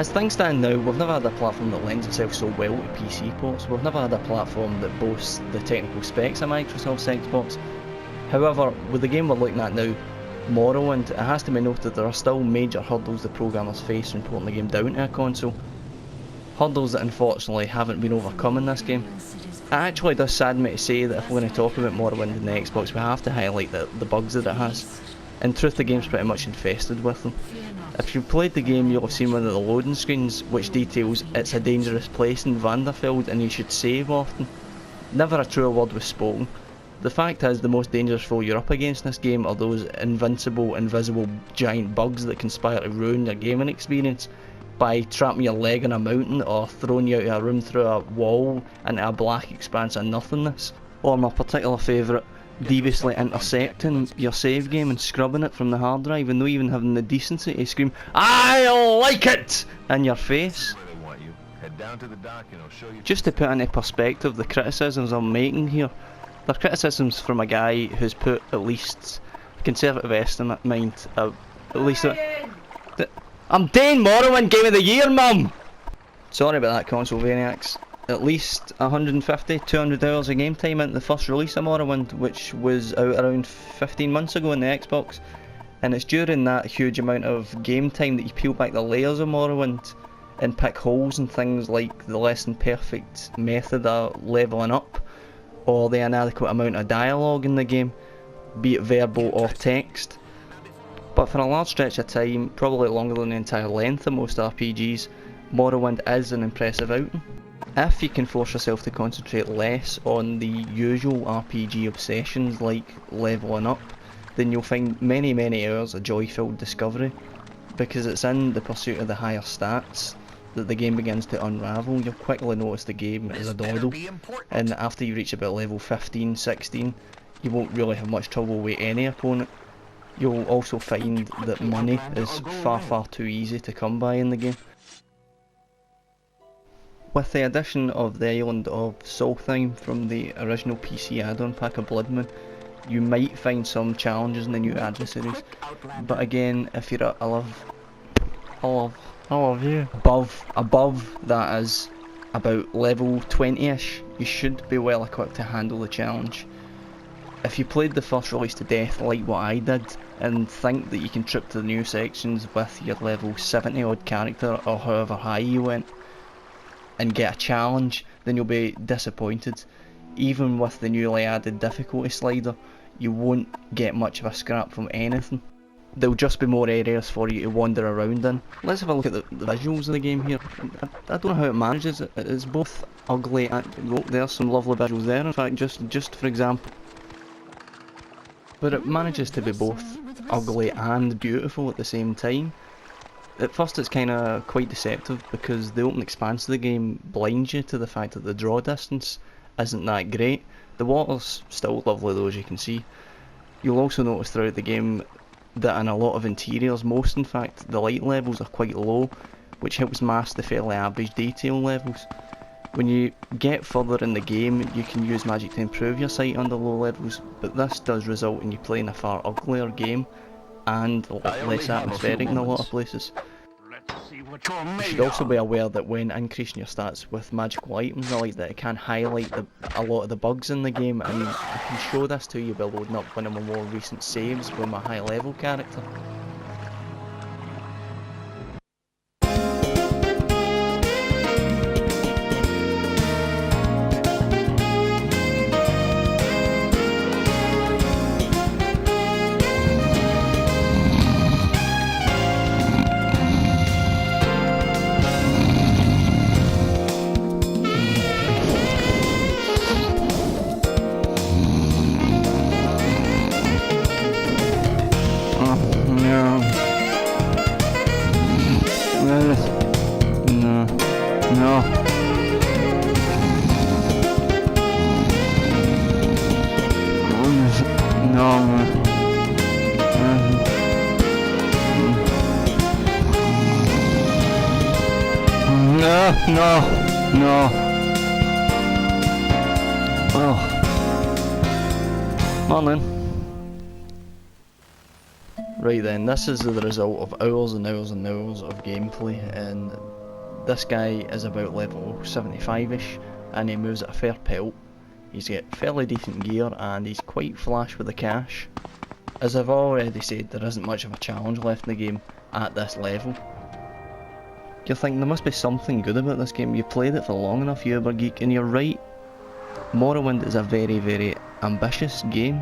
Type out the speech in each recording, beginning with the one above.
As things stand now, we've never had a platform that lends itself so well to PC ports. We've never had a platform that boasts the technical specs of Microsoft's Xbox. However, with the game we're looking at now, Morrowind, it has to be noted there are still major hurdles the programmers face in porting the game down to a console. Hurdles that unfortunately haven't been overcome in this game. It actually does sadden me to say that if we're going to talk about Morrowind in the Xbox, we have to highlight the bugs that it has. In truth, the game's pretty much infested with them. If you've played the game, you'll have seen one of the loading screens which details it's a dangerous place in Vanderfeld and you should save often. Never a truer word was spoken. The fact is, the most dangerous foe you're up against in this game are those invincible, invisible giant bugs that conspire to ruin your gaming experience by trapping your leg on a mountain or throwing you out of a room through a wall into a black expanse of nothingness. Or my particular favourite, deviously intercepting your save game and scrubbing it from the hard drive and not even having the decency to scream, "I like it!" in your face. Just to put into perspective the criticisms I'm making here, they're criticisms from a guy who's put at least a conservative estimate mind, at least I'm doing Morrowind Game of the Year, mum! Sorry about that, Consolevaniacs. At least 150, 200 hours of game time into the first release of Morrowind, which was out around 15 months ago on the Xbox. And it's during that huge amount of game time that you peel back the layers of Morrowind and pick holes in things like the less than perfect method of levelling up, or the inadequate amount of dialogue in the game, be it verbal or text. But for a large stretch of time, probably longer than the entire length of most RPGs, Morrowind is an impressive outing. If you can force yourself to concentrate less on the usual RPG obsessions like levelling up, then you'll find many hours of joy-filled discovery, because it's in the pursuit of the higher stats that the game begins to unravel. You'll quickly notice the game is a dawdle, and after you reach about level 15, 16, you won't really have much trouble with any opponent. You'll also find that money is far too easy to come by in the game. With the addition of the island of Solheim from the original PC add-on pack of Bloodmoon, you might find some challenges in the new adversaries, but again, if you're above that is about level 20ish, you should be well equipped to handle the challenge. If you played the first release to death like what I did, and think that you can trip to the new sections with your level 70 odd character or however high you went, and get a challenge, then you'll be disappointed. Even with the newly added difficulty slider, you won't get much of a scrap from anything. There'll just be more areas for you to wander around in. Let's have a look at the visuals of the game here. I don't know how it manages it. It's both ugly and... oh, there's some lovely visuals there, in fact, just for example. But it manages to be both ugly and beautiful at the same time. At first it's kinda quite deceptive because the open expanse of the game blinds you to the fact that the draw distance isn't that great. The water's still lovely though, as you can see. You'll also notice throughout the game that in a lot of interiors, most in fact, the light levels are quite low, which helps mask the fairly average detail levels. When you get further in the game, you can use magic to improve your sight under low levels, but this does result in you playing a far uglier game and a lot less atmospheric in a lot of places. You should also be aware that when increasing your stats with magical items, I like that it can highlight a lot of the bugs in the game, and I can show this to you by loading up one of my more recent saves with my high level character. No. Oh. Come on then. Right then, this is the result of hours and hours and hours of gameplay, and this guy is about level 75ish, and he moves at a fair pelt. He's got fairly decent gear, and he's quite flash with the cash. As I've already said, there isn't much of a challenge left in the game at this level. You're thinking there must be something good about this game. You played it for long enough, you uber geek, and you're right. Morrowind is a very, very ambitious game.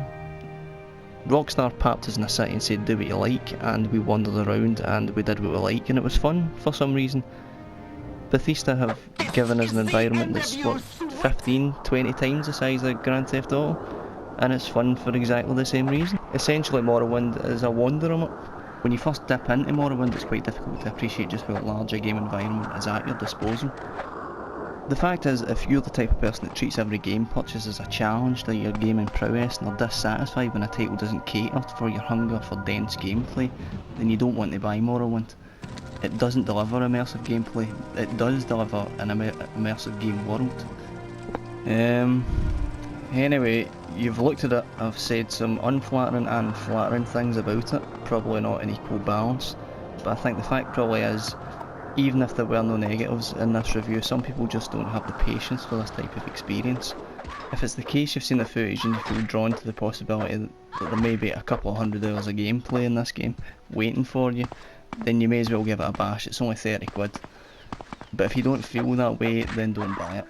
Rockstar papped us in a city and said do what you like, and we wandered around and we did what we like, and it was fun for some reason. Bethesda have given us an environment that's what, 15, 20 times the size of Grand Theft Auto, and it's fun for exactly the same reason. Essentially Morrowind is a wanderer. When you first dip into Morrowind, it's quite difficult to appreciate just how large a game environment is at your disposal. The fact is, if you're the type of person that treats every game purchase as a challenge to your gaming prowess and are dissatisfied when a title doesn't cater for your hunger for dense gameplay, then you don't want to buy Morrowind. It doesn't deliver immersive gameplay, it does deliver an immersive game world. Anyway, you've looked at it, I've said some unflattering and flattering things about it, probably not in equal balance, but I think the fact probably is, even if there were no negatives in this review, some people just don't have the patience for this type of experience. If it's the case you've seen the footage and you feel drawn to the possibility that there may be a couple of hundred hours of gameplay in this game waiting for you, then you may as well give it a bash. It's only 30 quid. But if you don't feel that way, then don't buy it.